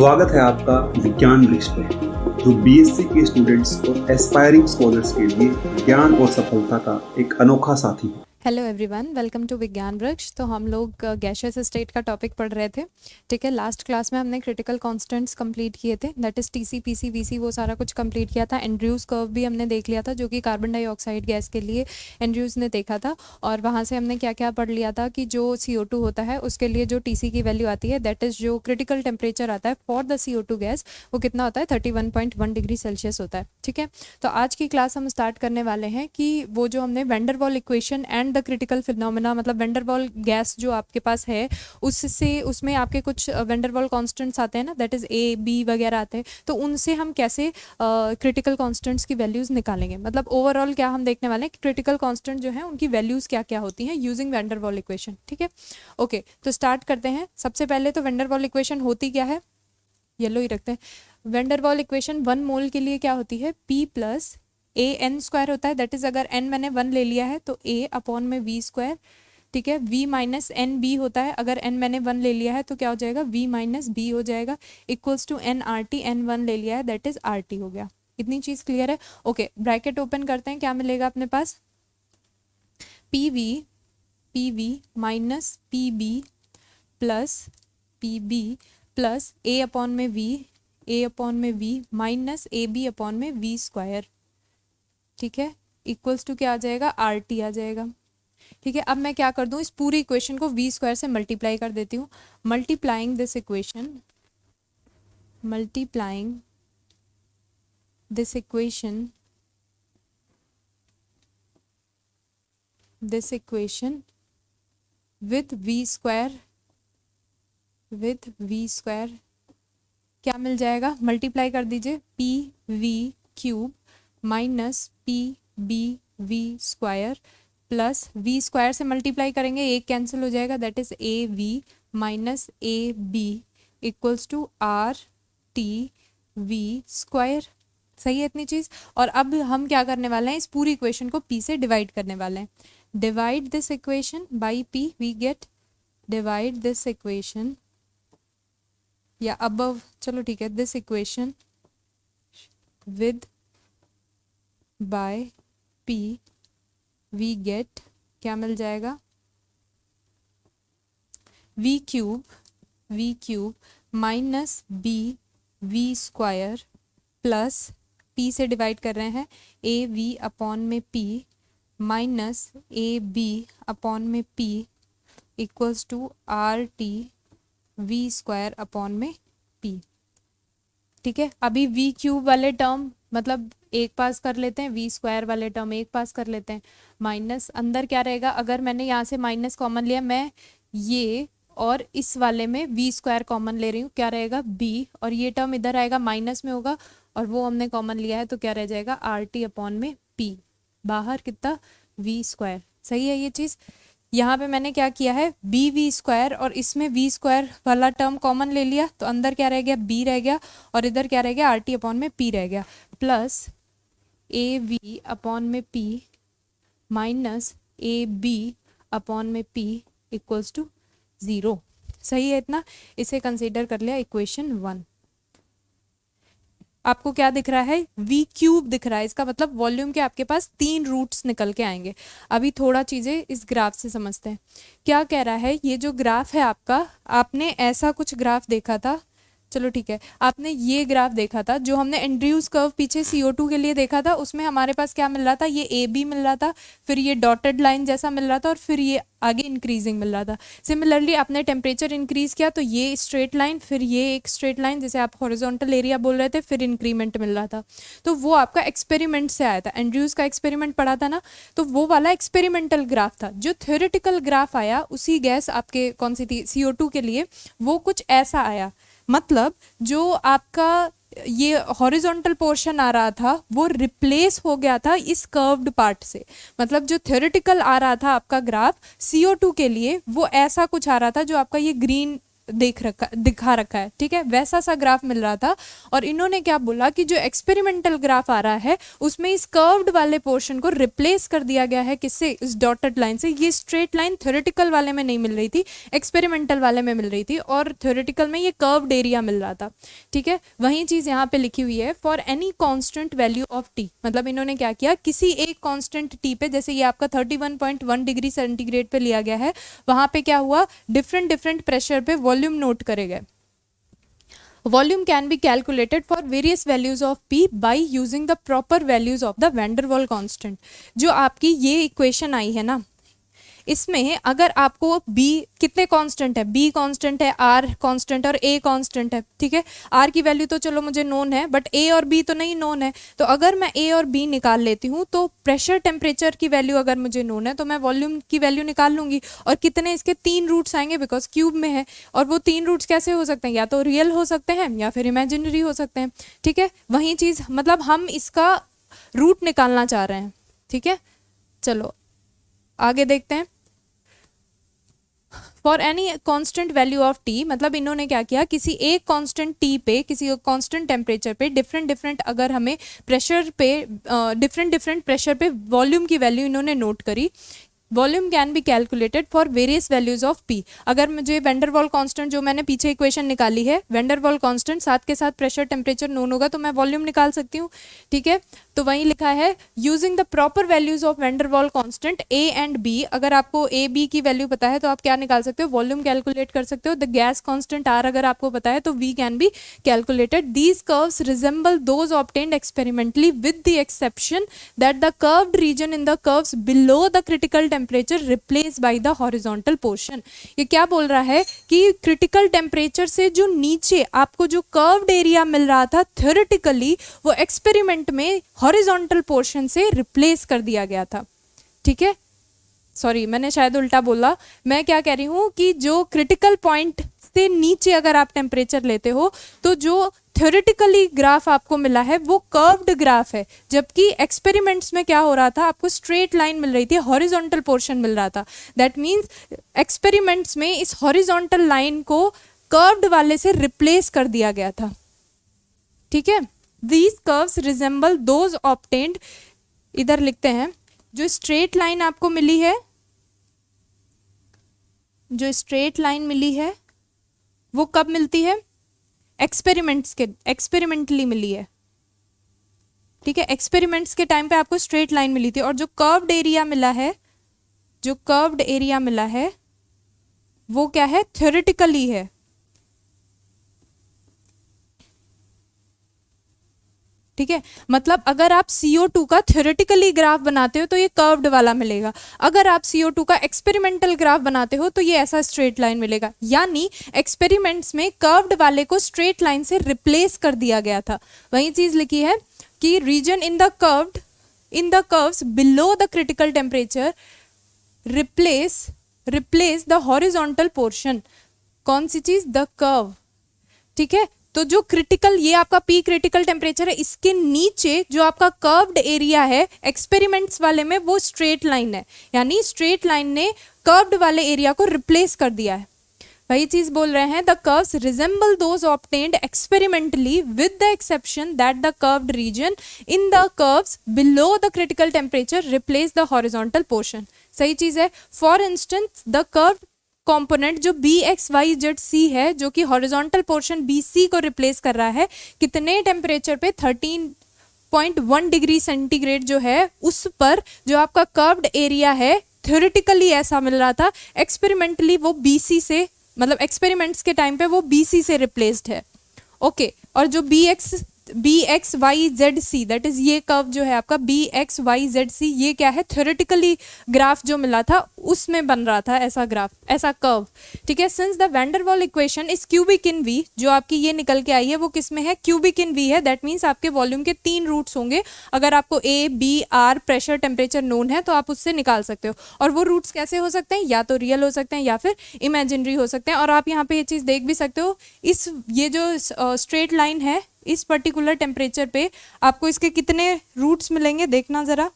स्वागत है आपका विज्ञान वृक्ष पे, जो बीएससी के स्टूडेंट्स और एस्पायरिंग स्कॉलर्स के लिए ज्ञान और सफलता का एक अनोखा साथी है। हेलो एवरीवन, वेलकम टू विज्ञान वृक्ष। तो हम लोग गैसियस स्टेट का टॉपिक पढ़ रहे थे। ठीक है, लास्ट क्लास में हमने क्रिटिकल कांस्टेंट्स कंप्लीट किए थे, that is TC, PC, VC, वो सारा कुछ कंप्लीट किया था। एंड्रयूज कर्व भी हमने देख लिया था, जो कि कार्बन डाइऑक्साइड गैस के लिए एंड्रयूज ने देखा था। और वहाँ से हमने क्या क्या पढ़ लिया था कि जो CO2 होता है उसके लिए जो टीसी की वैल्यू आती है, दैट इज जो क्रिटिकल टेम्परेचर आता है फॉर द CO2 गैस, वो कितना होता है 31.1 डिग्री सेल्सियस होता है। ठीक है, तो आज की क्लास हम स्टार्ट करने वाले हैं कि वो जो हमने वैन वाल equation and the critical phenomena, मतलब वैन वाल गैस जो आपके पास है उससे, उसमें आपके कुछ वैन वाल कांस्टेंट्स आते हैं ना, दैट इज A, B वगैरह आते हैं। तो उनसे हम कैसे क्रिटिकल कांस्टेंट्स की वैल्यूज निकालेंगे, मतलब ओवरऑल क्या हम देखने वाले हैं कि क्रिटिकल कांस्टेंट जो है उनकी वैल्यूज क्या क्या होती हैं यूजिंग वैन वाल इक्वेशन। ठीक है, ओके, तो स्टार्ट करते हैं। सबसे पहले तो वैन वाल इक्वेशन होती क्या है, येलो ही रखते हैं। वैन वाल इक्वेशन 1 मोल के लिए क्या होती है, P प्लस AN स्क्वायर होता है, दैट इज अगर N मैंने 1 ले लिया है तो A अपॉन में V स्क्वायर। ठीक है, V माइनस एन बी होता है, अगर N मैंने 1 ले लिया है तो क्या हो जाएगा, V माइनस बी हो जाएगा, equals to N RT, N 1 ले लिया है दैट इज RT हो गया। इतनी चीज क्लियर है। ओके, ब्रैकेट ओपन करते हैं, क्या मिलेगा अपने पास, PV minus PB plus PB plus A upon में V माइनस AB अपॉन में V स्क्वायर। ठीक है, इक्वल्स टू क्या आ जाएगा, RT आ जाएगा। ठीक है, अब मैं क्या कर दूं, इस पूरी इक्वेशन को V स्क्वायर से मल्टीप्लाई कर देती हूँ। Multiplying this equation with V square क्या मिल जाएगा, मल्टीप्लाई कर दीजिए, PV cube minus PBV square plus V square से मल्टीप्लाई करेंगे, एक कैंसिल हो जाएगा, that is AV minus AB equals to RTV square. सही है इतनी चीज। और अब हम क्या करने वाले हैं, इस पूरी इक्वेशन को P से डिवाइड करने वाले हैं। Divide this equation by P, we get divide this equation या अबव, चलो ठीक है, this equation with by P we get, क्या मिल जाएगा, V cube minus BV square plus P से डिवाइड कर रहे हैं, AV अपॉन में P माइनस AB अपॉन में P equals to RTV square upon में P। ठीक है, अभी V क्यूब वाले टर्म मतलब एक पास कर लेते हैं, V स्क्वायर वाले टर्म एक पास कर लेते हैं, माइनस अंदर क्या रहेगा, अगर मैंने यहाँ से माइनस कॉमन लिया, मैं ये और इस वाले में V स्क्वायर कॉमन ले रही हूँ, क्या रहेगा B, और ये टर्म इधर आएगा माइनस में होगा, और वो हमने कॉमन लिया है तो क्या रह जाएगा RT अपॉन में P, बाहर कितना V स्क्वायर। सही है ये चीज़। यहाँ पे मैंने क्या किया है, BV स्क्वायर और इसमें V स्क्वायर वाला टर्म कॉमन ले लिया, तो अंदर क्या रह गया, B रह गया, और इधर क्या रह गया, RT अपॉन में P रह गया, प्लस AV अपॉन में P माइनस AB अपॉन में P इक्वल्स टू 0। सही है इतना, इसे कंसीडर कर लिया इक्वेशन 1। आपको क्या दिख रहा है, V क्यूब दिख रहा है, इसका मतलब वॉल्यूम के आपके पास 3 रूट्स निकल के आएंगे। अभी थोड़ा चीजें इस ग्राफ से समझते हैं। क्या कह रहा है, ये जो ग्राफ है आपका, आपने ऐसा कुछ ग्राफ देखा था, चलो ठीक है, आपने ये ग्राफ देखा था जो हमने एंड्रयूज कर्व पीछे CO2 के लिए देखा था, उसमें हमारे पास क्या मिल रहा था, ये AB मिल रहा था, फिर ये डॉटेड लाइन जैसा मिल रहा था, और फिर ये आगे इंक्रीजिंग मिल रहा था। सिमिलरली आपने टेम्परेचर इंक्रीज किया तो ये स्ट्रेट लाइन, फिर ये एक स्ट्रेट लाइन जिसे आप हॉरिजॉन्टल एरिया बोल रहे थे, फिर इंक्रीमेंट मिल रहा था। तो वो आपका एक्सपेरिमेंट से आया था, एंड्रयूज का एक्सपेरिमेंट पढ़ा था ना, तो वो वाला एक्सपेरिमेंटल ग्राफ था। जो थ्योरेटिकल ग्राफ आया उसी गैस आपके कौन सी थी, CO2 के लिए, वो कुछ ऐसा आया, मतलब जो आपका ये हॉरिजॉन्टल पोर्शन आ रहा था वो रिप्लेस हो गया था इस कर्व्ड पार्ट से। मतलब जो थ्योरेटिकल आ रहा था आपका ग्राफ CO2 के लिए, वो ऐसा कुछ आ रहा था, जो आपका ये ग्रीन दिखा रखा है, ठीक है, वैसा सा ग्राफ मिल रहा था। और इन्होंने क्या बोला कि जो एक्सपेरिमेंटल ग्राफ आ रहा है उसमें इस कर्व्ड वाले पोर्शन को रिप्लेस कर दिया गया है किससे, इस डॉटेड लाइन से। ये स्ट्रेट लाइन थ्योरेटिकल वाले में नहीं मिल रही थी, एक्सपेरिमेंटल वाले में मिल रही थी, और थ्योरेटिकल में ये कर्व्ड एरिया मिल रहा था, ठीक है। वही चीज यहाँ पे लिखी हुई है, for any constant value of T, मतलब इन्होंने क्या किया, किसी एक कांस्टेंट टी पे, जैसे ये आपका 31.1 डिग्री सेंटीग्रेड पे लिया गया है, वहां पे क्या हुआ, डिफरेंट डिफरेंट प्रेशर पे वॉल्यूम नोट करे गए। Volume can be calculated for various values of P by using the proper values of the van der Waals constant। जो आपकी ये इक्वेशन आई है ना, इसमें अगर आपको B कितने कांस्टेंट है, B कांस्टेंट है, R कांस्टेंट और A कांस्टेंट है, ठीक है। R की वैल्यू तो चलो मुझे नोन है, बट A और B तो नहीं नोन है। तो अगर मैं A और B निकाल लेती हूँ तो प्रेशर टेम्परेचर की वैल्यू अगर मुझे नोन है तो मैं वॉल्यूम की वैल्यू निकाल लूंगी। और कितने, इसके 3 रूट्स आएंगे बिकॉज क्यूब में है, और वो 3 रूट्स कैसे हो सकते हैं, या तो रियल हो सकते हैं या फिर इमेजिनरी हो सकते हैं, ठीक है। वही चीज़, मतलब हम इसका रूट निकालना चाह रहे हैं, ठीक है। चलो आगे देखते हैं। For any constant value of T, मतलब इन्होंने क्या किया, किसी एक कांस्टेंट टी पे, किसी कांस्टेंट टेम्परेचर पे डिफरेंट डिफरेंट, अगर हमें प्रेशर पे डिफरेंट डिफरेंट प्रेशर पे वॉल्यूम की वैल्यू इन्होंने नोट करी। Volume can be calculated for various values of P. अगर मुझे वेंडरवॉल कांस्टेंट, जो मैंने पीछे इक्वेशन निकाली है, वेंडरवॉल कांस्टेंट साथ के साथ प्रेशर टेम्परेचर नोन होगा तो मैं वॉल्यूम निकाल सकती हूँ, ठीक है। तो वहीं लिखा है using the proper values of van der Waals constant a and b. अगर आपको ए बी की वैल्यू पता है तो आप क्या निकाल सकते हो, वॉल्यूम कैलकुलेट कर सकते हो। द गैस कांस्टेंट आर अगर आपको पता है तो we can be calculated. These curves resemble those obtained experimentally with the exception that the curved region in the curves below the critical temperature replace by the horizontal portion. ये क्या बोल रहा है कि क्रिटिकल टेम्परेचर से जो नीचे आपको जो कर्व्ड एरिया मिल रहा था थ्योरेटिकली, वो एक्सपेरिमेंट में हॉरिजॉन्टल पोर्शन से रिप्लेस कर दिया गया था, ठीक है। सॉरी, मैंने शायद उल्टा बोला। मैं क्या कह रही हूँ कि जो क्रिटिकल पॉइंट से नीचे अगर आप टेम्परेचर लेते हो तो जो थ्योरेटिकली ग्राफ आपको मिला है वो कर्व्ड ग्राफ है, जबकि एक्सपेरिमेंट्स में क्या हो रहा था, आपको स्ट्रेट लाइन मिल रही थी, हॉरिजॉन्टल पोर्शन मिल रहा था। दैट मीन्स एक्सपेरिमेंट्स में इस हॉरिजॉन्टल लाइन को कर्व्ड वाले से रिप्लेस कर दिया गया था, ठीक है। These curves resemble those obtained, इधर लिखते हैं, जो स्ट्रेट लाइन आपको मिली है, जो स्ट्रेट लाइन मिली है वो कब मिलती है, एक्सपेरिमेंटली मिली है, ठीक है। एक्सपेरिमेंट्स के टाइम पे आपको स्ट्रेट लाइन मिली थी, और जो कर्व्ड एरिया मिला है, जो कर्व्ड एरिया मिला है वो क्या है, थ्योरेटिकली है, ठीक है। मतलब अगर आप CO2 का थ्योरेटिकली ग्राफ बनाते हो तो ये कर्व्ड वाला मिलेगा, अगर आप CO2 का एक्सपेरिमेंटल ग्राफ बनाते हो तो ये ऐसा स्ट्रेट लाइन मिलेगा। यानी एक्सपेरिमेंट्स में कर्व्ड वाले को स्ट्रेट लाइन से रिप्लेस कर दिया गया था। वही चीज लिखी है कि region in the curves below the critical temperature replace the horizontal portion. कौन सी चीज, द कर्व, ठीक है। तो जो क्रिटिकल, ये आपका पी क्रिटिकल टेम्परेचर है, इसके नीचे जो आपका कर्व्ड एरिया है एक्सपेरिमेंट्स वाले में वो स्ट्रेट लाइन है, यानी स्ट्रेट लाइन ने कर्व्ड वाले एरिया को रिप्लेस कर दिया है। वही चीज बोल रहे हैं, the curves resemble those obtained experimentally with the exception that the curved region in the curves below the critical temperature replace the horizontal portion. सही चीज है। For instance the curved component जो BXYZ है, जो कि हॉरिजॉन्टल पोर्शन BC को replace कर रहा है, कितने टेम्परेचर पे, 13.1 डिग्री सेंटीग्रेड जो है उस पर, जो आपका कर्व्ड एरिया है थ्योरेटिकली ऐसा मिल रहा था, एक्सपेरिमेंटली वो BC से, मतलब एक्सपेरिमेंट्स के टाइम पे वो BC से रिप्लेस्ड है, ओके। और जो BXYZ दैट इज ये कर्व जो है आपका BXYZ, ये क्या है, थ्योरेटिकली ग्राफ जो मिला था उसमें बन रहा था ऐसा ग्राफ, ऐसा कर्व, ठीक है। सिंस द वैन डर वाल equation is cubic in V, जो आपकी ये निकल के आई है वो किस में है, क्यूबिक इन V है। दैट मीन्स आपके वॉल्यूम के 3 रूट्स होंगे। अगर आपको A, B, R pressure temperature known है तो आप उससे निकाल सकते हो। और वो रूट्स कैसे हो सकते हैं, या तो रियल हो सकते हैं या फिर इमेजिनरी हो सकते हैं। और आप यहाँ पे ये चीज़ देख भी सकते हो, ये जो स्ट्रेट लाइन है इस पर्टिकुलर टेम्परेचर पे आपको इसके कितने रूट्स मिलेंगे, देखना जरा।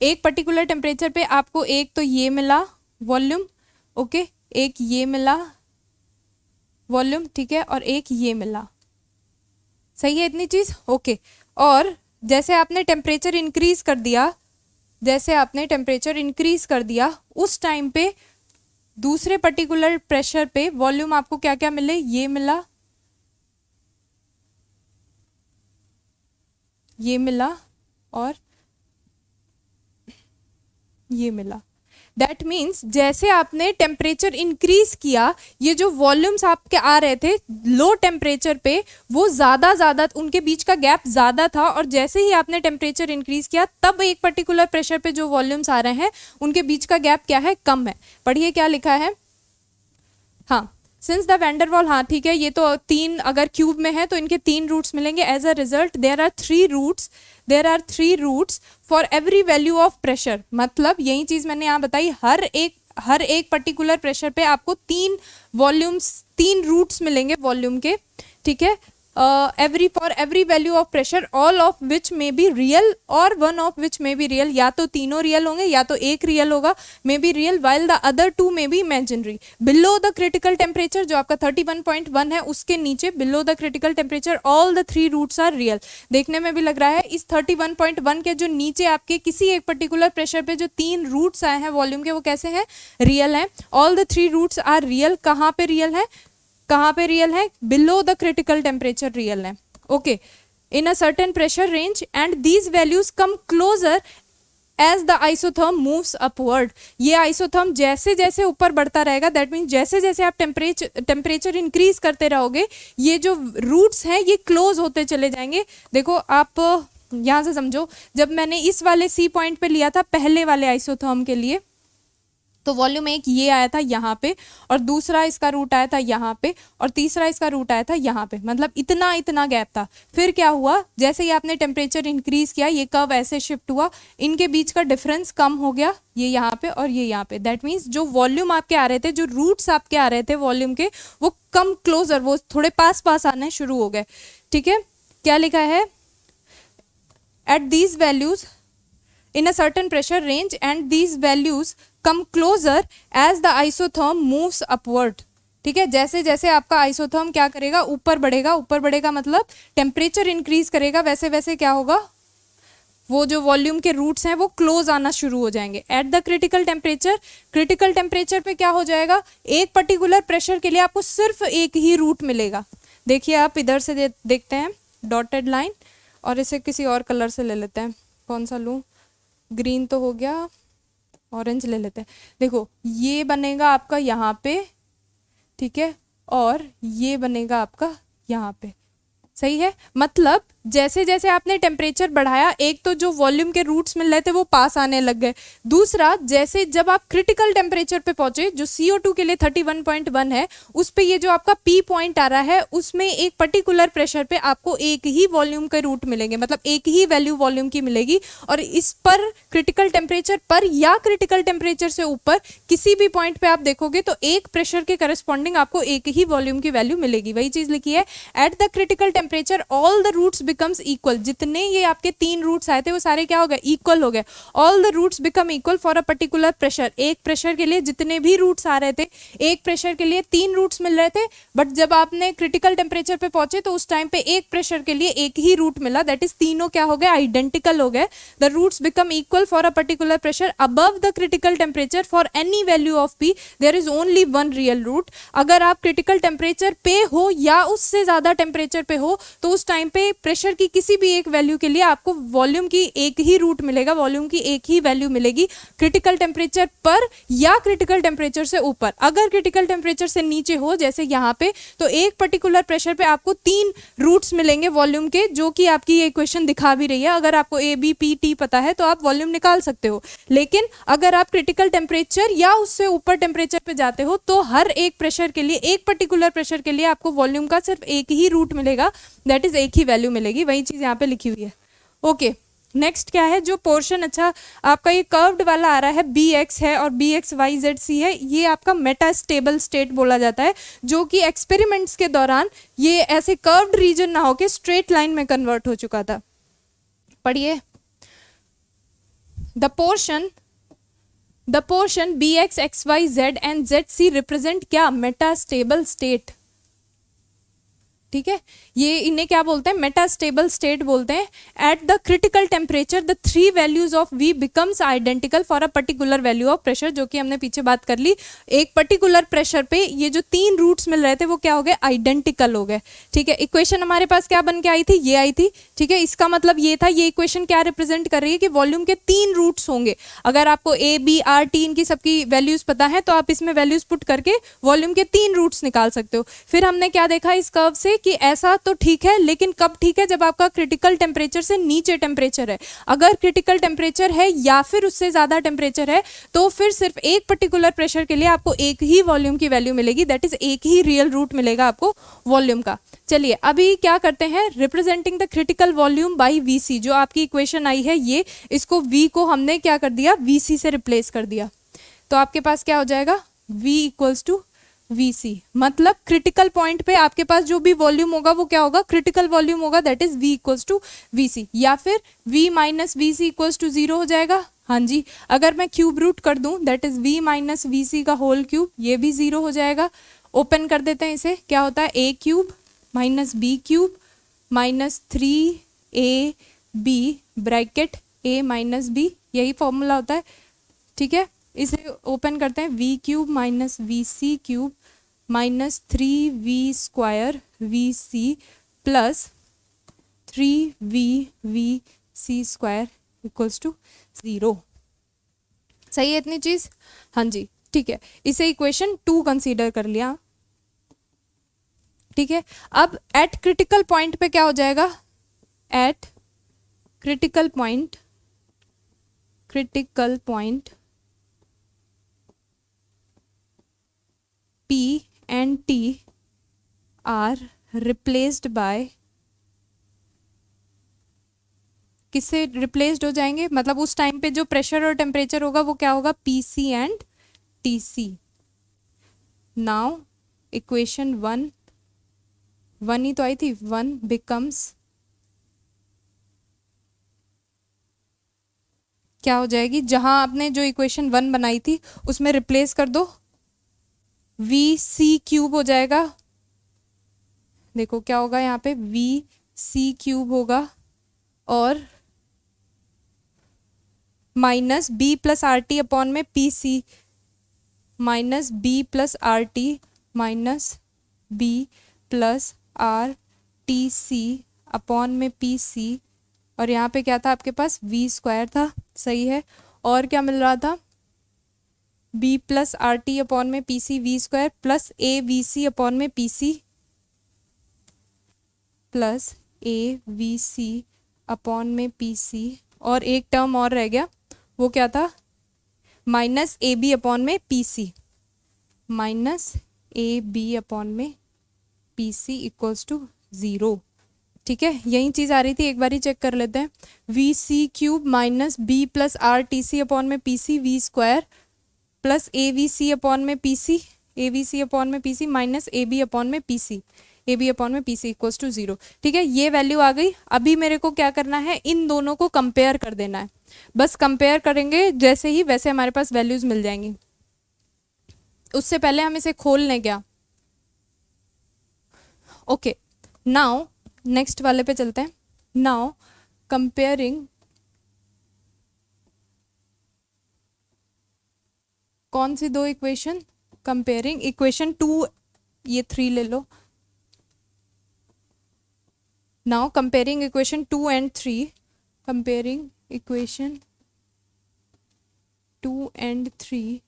एक पर्टिकुलर टेम्परेचर पे आपको एक तो ये मिला वॉल्यूम, ओके, एक ये मिला वॉल्यूम, ठीक है, और एक ये मिला, सही है इतनी चीज, ओके। और जैसे आपने टेम्परेचर इंक्रीज कर दिया, जैसे आपने टेम्परेचर इंक्रीज कर दिया, उस टाइम पे दूसरे पर्टिकुलर प्रेशर पे वॉल्यूम आपको क्या क्या मिले, ये मिला, ये मिला और ये मिला। दैट मीन्स जैसे आपने टेम्परेचर इंक्रीज किया, ये जो वॉल्यूम्स आपके आ रहे थे लो टेम्परेचर पे, वो ज़्यादा उनके बीच का गैप ज़्यादा था, और जैसे ही आपने टेम्परेचर इंक्रीज किया तब एक पर्टिकुलर प्रेशर पे जो वॉल्यूम्स आ रहे हैं उनके बीच का गैप क्या है, कम है। पढ़िए क्या लिखा है, हाँ, सिंस द वैंडरवॉल, हाँ ठीक है, ये तो तीन अगर क्यूब में है तो इनके तीन रूट्स मिलेंगे। As a result there are three roots for every value of pressure. मतलब यही चीज मैंने यहाँ बताई, हर एक पर्टिकुलर प्रेशर पे आपको तीन वॉल्यूम्स, तीन रूट्स मिलेंगे वॉल्यूम के, ठीक है। For every value of pressure, all of which may be real और one of which may be real, या तो तीनों रियल होंगे या तो एक रियल होगा, may be real, while the other two may be imaginary. Below the critical temperature, जो आपका 31.1 है उसके नीचे, below the critical temperature all the three roots are real. देखने में भी लग रहा है इस 31.1 के जो नीचे आपके किसी एक पर्टिकुलर प्रेशर पे जो तीन रूट्स आए हैं वॉल्यूम के, वो कैसे हैं, रियल हैं। All the three roots are real, कहाँ पे रियल है, कहाँ पे रियल है, below the critical temperature real है, okay, in a certain pressure range, and these values come closer as the isotherm moves upward. ये आइसोथर्म जैसे जैसे ऊपर बढ़ता रहेगा, दैट मीन्स जैसे जैसे आप टेम्परेचर इंक्रीज करते रहोगे, ये जो रूट्स हैं ये क्लोज होते चले जाएंगे। देखो आप यहाँ से समझो, जब मैंने इस वाले सी पॉइंट पे लिया था पहले वाले आइसोथर्म के लिए, तो वॉल्यूम एक ये आया था यहाँ पे, और दूसरा इसका रूट आया था यहाँ पे, और तीसरा इसका रूट आया था यहाँ पे, मतलब इतना गैप था। फिर क्या हुआ, जैसे ही आपने टेम्परेचर इंक्रीज किया, ये कर्व ऐसे शिफ्ट हुआ, इनके बीच का डिफरेंस कम हो गया, ये यहाँ पे और ये यहाँ पे। दैट मीन्स जो वॉल्यूम आपके आ रहे थे, जो रूट्स आपके आ रहे थे वॉल्यूम के, वो कम क्लोजर, वो थोड़े पास आने शुरू हो गए, ठीक है। क्या लिखा है, at these values in a certain pressure range and these values come closer as the isotherm moves upward, ठीक है। जैसे जैसे आपका आइसोथर्म क्या करेगा, ऊपर बढ़ेगा मतलब टेम्परेचर इंक्रीज करेगा, वैसे वैसे क्या होगा, वो जो वॉल्यूम के रूट्स हैं वो क्लोज आना शुरू हो जाएंगे। एट द क्रिटिकल टेम्परेचर पे क्या हो जाएगा, एक पर्टिकुलर प्रेशर के लिए आपको सिर्फ एक ही रूट मिलेगा। देखिए आप इधर से देखते हैं डॉटेड लाइन, और इसे किसी और कलर से ले लेते हैं, कौन सा लूँ, ग्रीन तो हो गया, ऑरेंज ले लेते हैं। देखो ये बनेगा आपका यहाँ पे, ठीक है, और ये बनेगा आपका यहाँ पे, सही है। मतलब जैसे जैसे आपने टेम्परेचर बढ़ाया, एक तो जो वॉल्यूम के रूट्स मिल रहे थे वो पास आने लग गए, दूसरा जैसे जब आप क्रिटिकल टेम्परेचर पे पहुंचे, जो CO2 के लिए 31.1 है, उस पे ये जो आपका P पॉइंट आ रहा है, उसमें एक पर्टिकुलर प्रेशर पे आपको एक ही वॉल्यूम के रूट मिलेंगे, मतलब एक ही वैल्यू वॉल्यूम की मिलेगी, और इस पर क्रिटिकल टेम्परेचर पर या क्रिटिकल टेम्परेचर से ऊपर किसी भी पॉइंट पे आप देखोगे तो एक प्रेशर के करस्पॉन्डिंग आपको एक ही वॉल्यूम की वैल्यू मिलेगी। वही चीज लिखी है, at the critical temperature all the roots becomes equal. जितने ये आपके तीन रूट्स आए थे वो सारे क्या हो गए, इक्वल हो गए। All the roots become equal for a particular pressure. एक प्रेशर के लिए जितने भी रूट्स आ रहे थे, एक प्रेशर के लिए तीन रूट्स मिल रहे थे, बट जब आपने क्रिटिकल टेम्परेचर पे पहुंचे तो उस टाइम पे एक प्रेशर के लिए एक ही रूट मिला, दैट इज तीनों क्या हो गए, आइडेंटिकल हो गए। The roots become equal for a particular pressure above the critical temperature for any value of P there is only one real root. अगर आप क्रिटिकल टेम्परेचर पे हो या उससे ज्यादा टेम्परेचर पे हो तो उस टाइम पे प्रेशर की किसी भी एक वैल्यू के लिए आपको वॉल्यूम की एक ही रूट मिलेगा, वॉल्यूम की एक ही वैल्यू मिलेगी, क्रिटिकल टेम्परेचर पर या क्रिटिकल टेम्परेचर से ऊपर। अगर क्रिटिकल टेम्परेचर से नीचे हो जैसे यहाँ पे, तो एक पर्टिकुलर प्रेशर पे आपको तीन रूट्स मिलेंगे वॉल्यूम के, जो कि आपकी ये इक्वेशन दिखा भी रही है। अगर आपको ABPT पता है तो आप वॉल्यूम निकाल सकते हो, लेकिन अगर आप क्रिटिकल टेम्परेचर या उससे ऊपर टेम्परेचर पे जाते हो तो हर एक प्रेशर के लिए, एक पर्टिकुलर प्रेशर के लिए आपको वॉल्यूम का सिर्फ एक ही रूट मिलेगा, दैट इज एक ही वैल्यू मिलेगी। वही चीज यहाँ पे लिखी हुई है, ओके। नेक्स्ट क्या है, जो पोर्शन अच्छा आपका ये कर्व्ड वाला आ रहा है, BX है और BXYZC है, ये आपका मेटास्टेबल स्टेट बोला जाता है, जो कि एक्सपेरिमेंट्स के दौरान ये ऐसे कर्व्ड रीजन ना होके स्ट्रेट लाइन में कन्वर्ट हो चुका था। पढ़िए, the portion the portion B X X Y Z and Z C represent क्या, मेटास्टेबल स्टेट। ठीक है, ये इन्हें क्या बोलते हैं, मेटास्टेबल स्टेट बोलते हैं। At the critical temperature the three values of V becomes identical for a particular value of pressure, जो कि हमने पीछे बात कर ली। एक पर्टिकुलर प्रेशर पे ये जो तीन रूट्स मिल रहे थे वो क्या हो गए, आइडेंटिकल हो गए। ठीक है, इक्वेशन हमारे पास क्या बन के आई थी, ये आई थी। ठीक है, इसका मतलब ये था, ये इक्वेशन क्या रिप्रेजेंट कर रही है कि वॉल्यूम के तीन रूट्स होंगे। अगर आपको ए बी आर टी इनकी सबकी वैल्यूज पता है तो आप इसमें वैल्यूज पुट करके वॉल्यूम के तीन रूट्स निकाल सकते हो। फिर हमने क्या देखा इस कर्व से कि ऐसा तो ठीक है, लेकिन कब ठीक है, जब आपका क्रिटिकल टेम्परेचर से नीचे टेम्परेचर है। अगर क्रिटिकल टेम्परेचर है या फिर उससे ज्यादा टेम्परेचर है तो फिर सिर्फ एक पर्टिकुलर प्रेशर के लिए आपको एक ही वॉल्यूम की वैल्यू मिलेगी, दैट इज एक ही रियल रूट मिलेगा आपको वॉल्यूम का। चलिए अभी क्या करते हैं, representing the critical volume by VC, जो आपकी इक्वेशन आई है ये, इसको वी को हमने क्या कर दिया, वीसी से रिप्लेस कर दिया। तो आपके पास क्या हो जाएगा, v इक्वल्स टू Vc, मतलब क्रिटिकल पॉइंट पे आपके पास जो भी वॉल्यूम होगा वो क्या होगा, क्रिटिकल वॉल्यूम होगा, that is v equals to Vc। या फिर v minus V C equals to 0 हो जाएगा। हाँ जी, अगर मैं क्यूब रूट कर दूं that is v minus V C का होल क्यूब, ये भी 0 हो जाएगा। ओपन कर देते हैं इसे, क्या होता है, a cube minus B cube minus 3ab bracket a minus B, यही फॉर्मूला होता है। ठीक है, इसे ओपन करते हैं, V cube minus V C cube minus 3v square V C plus 3v C square equals to 0। सही है इतनी चीज, हाँ जी ठीक है, इसे इक्वेशन 2 कंसीडर कर लिया। ठीक है, अब एट क्रिटिकल पॉइंट पे क्या हो जाएगा, eight critical point P and T are replaced by, किससे रिप्लेस्ड हो जाएंगे, मतलब उस टाइम पे जो प्रेशर और टेम्परेचर होगा वो क्या होगा, PC and TC। Now equation 1 ही तो आई थी, 1 बिकम्स क्या हो जाएगी, जहां आपने जो इक्वेशन 1 बनाई थी उसमें रिप्लेस कर दो, वी सी क्यूब हो जाएगा। देखो क्या होगा यहाँ पे, वी सी क्यूब होगा और minus B plus R T upon में P C, minus B plus R T minus B plus R T C upon में पी सी, और यहाँ पे क्या था आपके पास, वी स्क्वायर था। सही है, और क्या मिल रहा था, B plus R T upon में P C V square plus A V C upon में P C plus A V C upon में पी सी, और एक टर्म और रह गया, वो क्या था, माइनस ए बी अपॉन में P C, minus A B upon में पी सी इक्वल्स टू 0। ठीक है, यही चीज आ रही थी, एक बार ही चेक कर लेते हैं, V C cube minus B plus R T C upon में P C V square plus A V C upon में P C, A V C upon में P C minus A B upon में P C, A B upon में P C equals to 0। ठीक है, ये value आ गई। अभी मेरे को क्या करना है, इन दोनों को कंपेयर कर देना है, बस कंपेयर करेंगे जैसे ही वैसे हमारे पास वैल्यूज मिल जाएंगी। उससे पहले हम इसे खोल लें क्या, ओके। नाउ नेक्स्ट वाले पे चलते हैं। नाउ कंपेयरिंग, कौन सी दो इक्वेशन, कंपेयरिंग इक्वेशन 2, ये 3 ले लो। Now comparing equation 2 and 3, comparing equation 2 and 3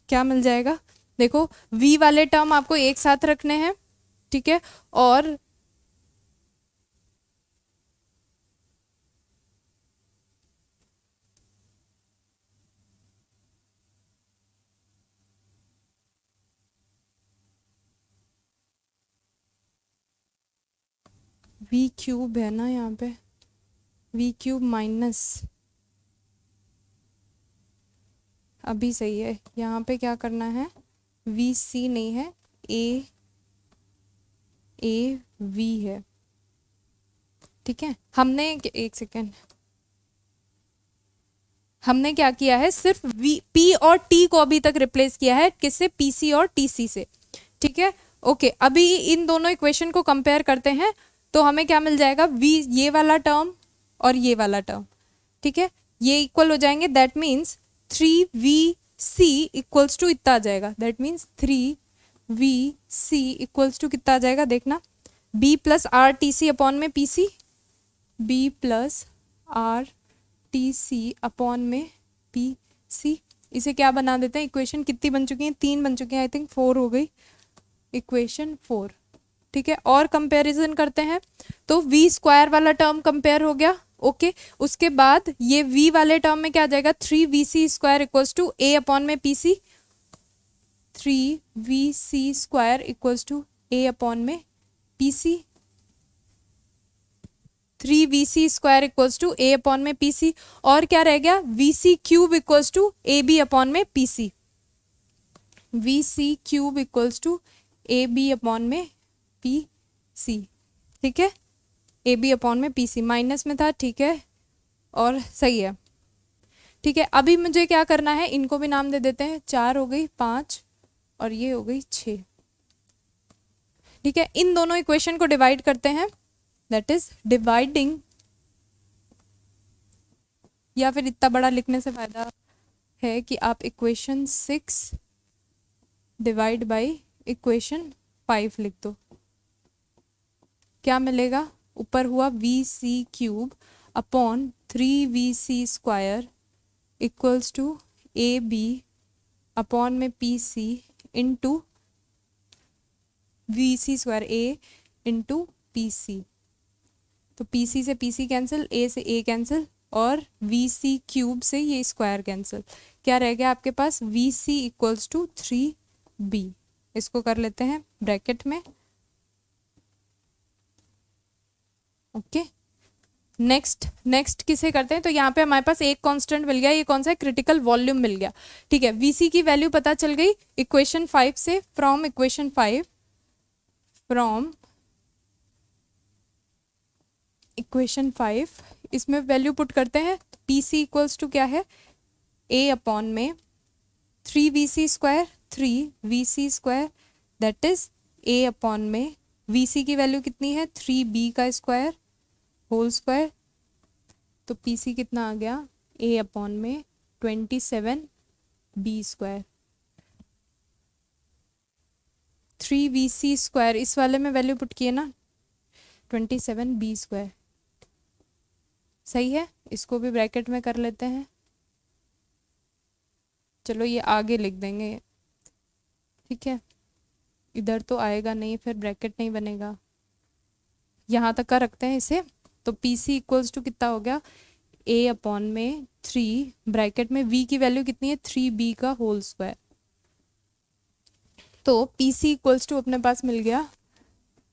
क्या मिल जाएगा, देखो v वाले टर्म आपको एक साथ रखने हैं। ठीक है, और v क्यूब है ना यहाँ पे, v क्यूब माइनस, अभी सही है, यहाँ पे क्या करना है, वी सी नहीं है, ए वी है। ठीक है, हमने एक सेकेंड, हमने क्या किया है, सिर्फ पी और टी को अभी तक रिप्लेस किया है, किससे, पीसी और टीसी से, ठीक है। ओके, अभी इन दोनों इक्वेशन को कंपेयर करते हैं तो हमें क्या मिल जाएगा, वी ये वाला टर्म और ये वाला टर्म, ठीक है, ये इक्वल हो जाएंगे, that means 3VC equals to इतना आ जाएगा, that means 3VC equals to कितना आ जाएगा, देखना, B plus R T C upon में PC, B plus R T C upon में PC। इसे क्या बना देते हैं, इक्वेशन कितनी बन चुकी हैं, 3 बन चुकी हैं, आई थिंक 4 हो गई, इक्वेशन 4, ठीक है। और कंपैरिजन करते हैं तो V स्क्वायर वाला टर्म कंपेयर हो गया, ओके। उसके बाद ये V वाले टर्म में क्या आ जाएगा, 3VC square equals to A upon में PC, 3VC square equals to A upon में PC, 3VC square equals to A upon में PC, और क्या रह गया, VC cube equals to AB upon में PC, VC cube equals to AB upon में PC, ठीक है, AB अपॉन में PC माइनस में था, ठीक है, और सही है, ठीक है। अभी मुझे क्या करना है, इनको भी नाम दे देते हैं, 4 हो गई, 5 और ये हो गई 6, ठीक है। इन दोनों इक्वेशन को डिवाइड करते हैं, दैट इज डिवाइडिंग, या फिर इतना बड़ा लिखने से फायदा है कि आप इक्वेशन 6 डिवाइड बाय इक्वेशन 5 लिख दो, क्या मिलेगा, ऊपर हुआ VC cube upon 3VC square equals to AB upon में PC into VC square A into PC, तो PC से PC कैंसिल, A से A कैंसिल, और VC क्यूब से ये स्क्वायर कैंसिल, क्या रह गया आपके पास, VC इक्वल्स टू 3B, इसको कर लेते हैं ब्रैकेट में, ओके। नेक्स्ट किसे करते हैं, तो यहाँ पे हमारे पास एक कांस्टेंट मिल गया, ये कौन सा है, क्रिटिकल वॉल्यूम मिल गया, ठीक है। VC की वैल्यू पता चल गई इक्वेशन 5 से, फ्रॉम इक्वेशन 5 इसमें वैल्यू पुट करते हैं, PC इक्वल्स टू क्या है, A अपॉन में 3VC square, 3VC square, that is A upon में VC की वैल्यू कितनी है, 3B का स्क्वायर होल स्क्वायर, तो PC कितना आ गया, A अपॉन में 27B स्क्वायर, 3VC स्क्वायर इस वाले में वैल्यू पुट किए ना, 27B स्क्वायर, सही है, इसको भी ब्रैकेट में कर लेते हैं, चलो ये आगे लिख देंगे, ठीक है, इधर तो आएगा नहीं, फिर ब्रैकेट नहीं बनेगा, यहाँ तक का रखते हैं इसे, तो PC इक्वल्स टू कितना हो गया, A अपॉन में 3 ब्रैकेट में V की वैल्यू कितनी है, 3B का होल स्क्वायर, तो PC इक्वल्स टू अपने पास मिल गया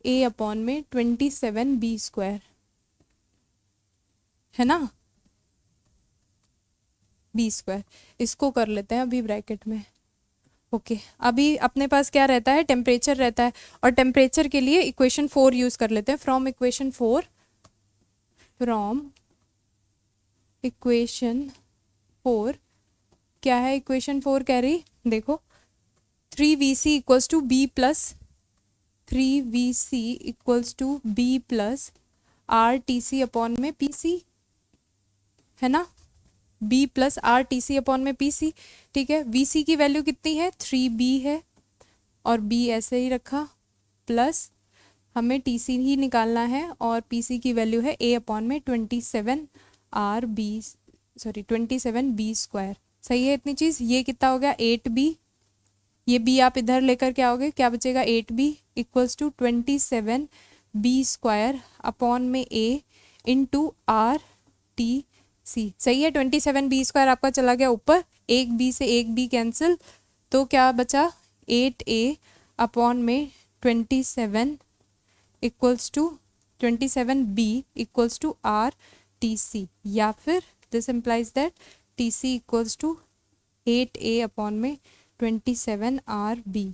A अपॉन में 27B स्क्वायर, है ना, B स्क्वायर, इसको कर लेते हैं अभी ब्रैकेट में, ओके। अभी अपने पास क्या रहता है, टेम्परेचर रहता है, और टेम्परेचर के लिए इक्वेशन 4 यूज कर लेते हैं, फ्रॉम इक्वेशन 4 क्या है, इक्वेशन 4 कह रही, देखो, 3VC equals to B plus 3VC equals to B plus RTC upon में PC, है ना, B प्लस RTC अपॉन में PC, ठीक है। VC की वैल्यू कितनी है, 3B है, और B ऐसे ही रखा, प्लस हमें TC ही निकालना है, और PC की वैल्यू है A अपॉन में 27B स्क्वायर, सही है इतनी चीज़। ये कितना हो गया, 8B, ये B आप इधर लेकर क्या होगे, क्या बचेगा, 8B equals to 27B square upon में A इंटू RTC, सही है। 27B स्क्वायर आपका चला गया ऊपर, एक B से एक B कैंसिल, तो क्या बचा, 8A अपॉन में 27 equals to 27B equals to RTC, या फिर this implies that TC equals to 8A upon में 27RB।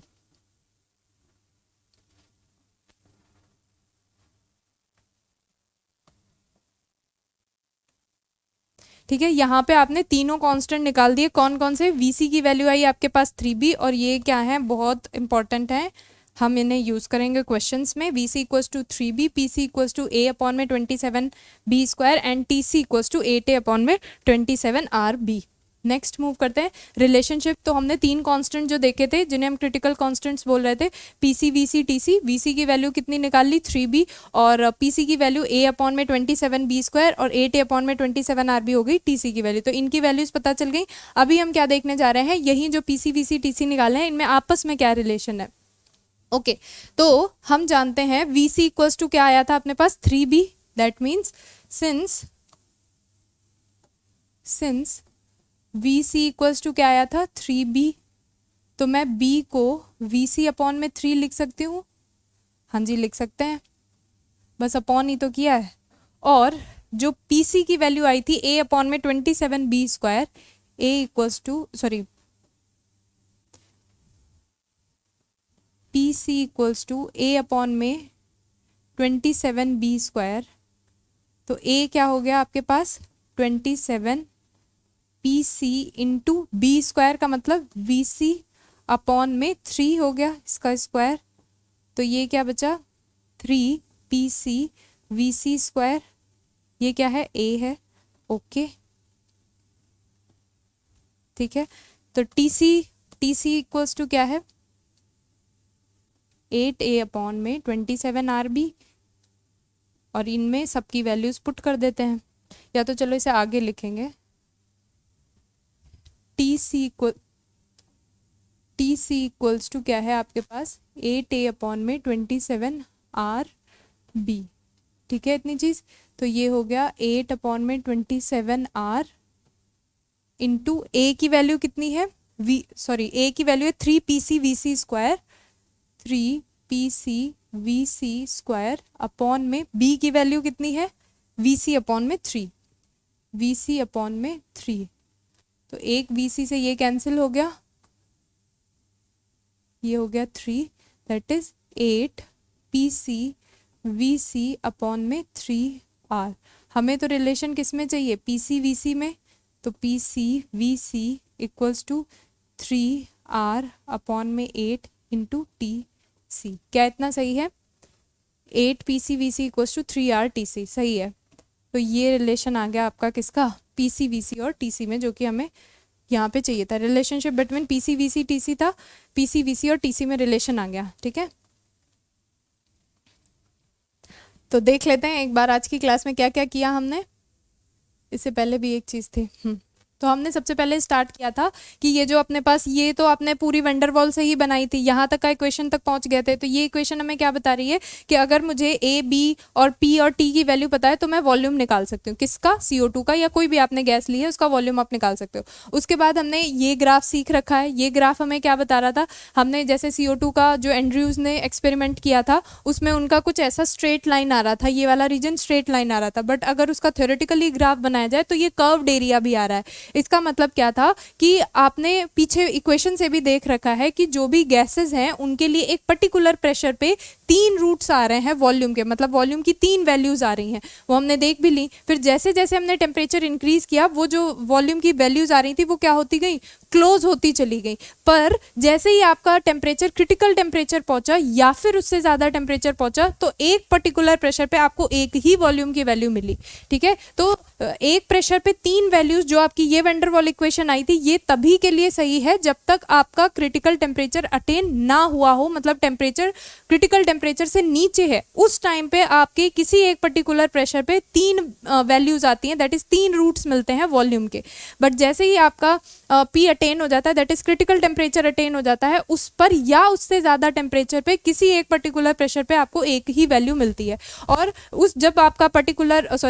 ठीक है, यहाँ पे आपने तीनों कांस्टेंट निकाल दिए, कौन कौन से, वीसी की वैल्यू आई आपके पास 3b, और ये क्या है, बहुत इंपॉर्टेंट है, हम इन्हें यूज करेंगे क्वेश्चंस में। V C equals to 3b, P C equals to A upon में 27b square and T C equals to 8a upon में 27rb। नेक्स्ट मूव करते हैं रिलेशनशिप। तो हमने तीन कांस्टेंट जो देखे थे जिन्हें हम क्रिटिकल कांस्टेंट्स बोल रहे थे, P C V C T C. V C की वैल्यू कितनी निकाल ली, 3b, और पी सी की वैल्यू a अपॉन में 27b स्क्वायर और 8a अपॉन में 27rb हो गई टी सी की वैल्यू। तो इनकी वैल्यूज पता चल गई। अभी हम क्या देखने जा रहे हैं, यही जो P C V C T C निकाले हैं इनमें आपस में क्या रिलेशन है। ओके तो हम जानते हैं वी सी इक्वल्स टू क्या आया था अपने पास, 3b। That means since V C equals to क्या आया था, 3b, तो मैं b को वी सी अपॉन में 3 लिख सकती हूँ। हाँ जी लिख सकते हैं, बस अपॉन ही तो किया है। और जो पी सी की वैल्यू आई थी a अपॉन में 27b square, a equals to P C equals to A upon में 27b स्क्वायर। तो a क्या हो गया आपके पास, 27 P C into B square का मतलब वी सी अपॉन में 3 हो गया इसका स्क्वायर। तो ये क्या बचा, 3 P C V C square, ये क्या है, a है। ओके ठीक है, तो टी सी इक्वल्स टू क्या है, 8a अपॉन में 27rb, और इनमें सबकी वैल्यूज पुट कर देते हैं, या तो चलो इसे आगे लिखेंगे, टी सी इक्वल्स टू क्या है आपके पास, 8a अपॉन में 27rb। ठीक है इतनी चीज, तो ये हो गया 8 अपॉन में 27r इंटू a की वैल्यू कितनी है, a की वैल्यू है 3 P C V C square, 3 P C V C square upon में b की वैल्यू कितनी है, वी सी अपॉन में 3, वी सी अपॉन में 3। तो एक वी सी से ये कैंसिल हो गया, ये हो गया 3, that is 8 P C V C upon में 3r। हमें तो रिलेशन किस में चाहिए, पी सी वी सी में, तो P C V C equals to 3r upon में 8 इंटू टी सी। क्या इतना सही है, 8 P C V C equals to 3r T C, सही है। तो ये रिलेशन आ गया आपका किसका, पी सी वी सी और टी सी में, जो कि हमें यहाँ पे चाहिए था। Relationship between P C V C T C था, पी सी वी सी और टी सी में रिलेशन आ गया। ठीक है, तो देख लेते हैं एक बार आज की क्लास में क्या क्या किया हमने। इससे पहले भी एक चीज़ थी, तो हमने सबसे पहले स्टार्ट किया था कि ये जो अपने पास, ये तो आपने पूरी वंडरवॉल से ही बनाई थी, यहाँ तक का इक्वेशन तक पहुँच गए थे। तो ये इक्वेशन हमें क्या बता रही है कि अगर मुझे ए बी और पी और टी की वैल्यू पता है तो मैं वॉल्यूम निकाल सकती हूँ, किसका, CO2 का, या कोई भी आपने गैस ली है उसका वॉल्यूम आप निकाल सकते हो। उसके बाद हमने ये ग्राफ सीख रखा है। ये ग्राफ हमें क्या बता रहा था, हमने जैसे CO2 का जो एंड्रयूज ने एक्सपेरिमेंट किया था उसमें उनका कुछ ऐसा स्ट्रेट लाइन आ रहा था, ये वाला रीजन स्ट्रेट लाइन आ रहा था, बट अगर उसका थ्योरेटिकली ग्राफ बनाया जाए तो ये कर्व्ड एरिया भी आ रहा है। इसका मतलब क्या था कि आपने पीछे इक्वेशन से भी देख रखा है कि जो भी गैसेस हैं उनके लिए एक पर्टिकुलर प्रेशर पे 3 रूट्स आ रहे हैं वॉल्यूम के, मतलब वॉल्यूम की 3 वैल्यूज आ रही हैं, वो हमने देख भी ली। फिर जैसे जैसे हमने टेम्परेचर इंक्रीज किया वो जो वॉल्यूम की वैल्यूज आ रही थी वो क्या होती गई, क्लोज होती चली गई। पर जैसे ही आपका टेम्परेचर क्रिटिकल टेम्परेचर पहुंचा या फिर उससे ज़्यादा टेम्परेचर पहुंचा तो एक पर्टिकुलर प्रेशर पे आपको एक ही वॉल्यूम की वैल्यू मिली। ठीक है, तो एक प्रेशर पे 3 वैल्यूज जो आपकी ये वंडरवॉल इक्वेशन आई थी ये तभी के लिए सही है जब तक आपका क्रिटिकल टेम्परेचर अटेन ना हुआ हो, मतलब टेम्परेचर क्रिटिकल टेम्परेचर से नीचे है, उस टाइम पे आपके किसी एक पर्टिकुलर प्रेशर पे 3 वैल्यूज आती हैं, दैट इज 3 रूट्स मिलते हैं वॉल्यूम के। बट जैसे ही आपका पी अटेन हो जाता है, that is critical temperature attain हो जाता है, उस पर या उससे ज़्यादा टेम्परेचर पे किसी एक पर्टिकुलर प्रेशर पे आपको एक ही वैल्यू मिलती है। और उस जब आपका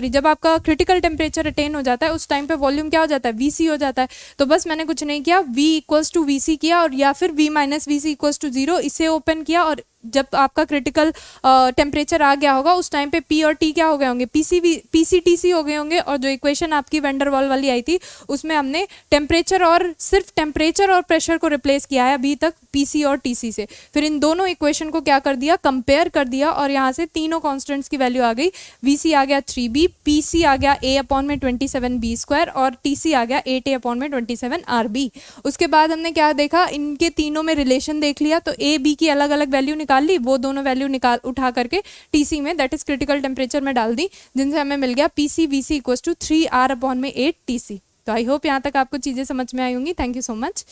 जब आपका क्रिटिकल टेम्परेचर अटेन हो जाता है उस टाइम पे वॉल्यूम क्या हो जाता है, VC हो जाता है। तो बस मैंने कुछ नहीं किया, V इक्वल्स टू VC किया और या फिर V minus VC equals to 0 इसे ओपन किया और जब आपका क्रिटिकल टेम्परेचर आ गया होगा उस टाइम पे पी और टी क्या हो गए होंगे, पीसीटीसी हो गए होंगे। और जो इक्वेशन आपकी वेंडर वॉल वाली आई थी उसमें हमने टेम्परेचर और सिर्फ टेम्परेचर और प्रेशर को रिप्लेस किया है अभी तक पीसी और टीसी से। फिर इन दोनों इक्वेशन को क्या कर दिया, कंपेयर कर दिया और यहाँ से तीनों कॉन्स्टेंट्स की वैल्यू आ गई। वीसी आ गया 3b, पीसी आ गया a/27b² और टीसी आ गया 8a/27rb। उसके बाद हमने क्या देखा, इनके तीनों में रिलेशन देख लिया, तो ए बी की अलग अलग वैल्यू निकाल ली, वो दोनों वैल्यू निकाल उठा करके टीसी में दैट इज क्रिटिकल टेम्परेचर में डाल दी, जिनसे हमें मिल गया पीसी वीसी = 3r/8 टीसी। तो आई होप यहाँ तक आपको चीज़ें समझ में आई होंगी। Thank you so much.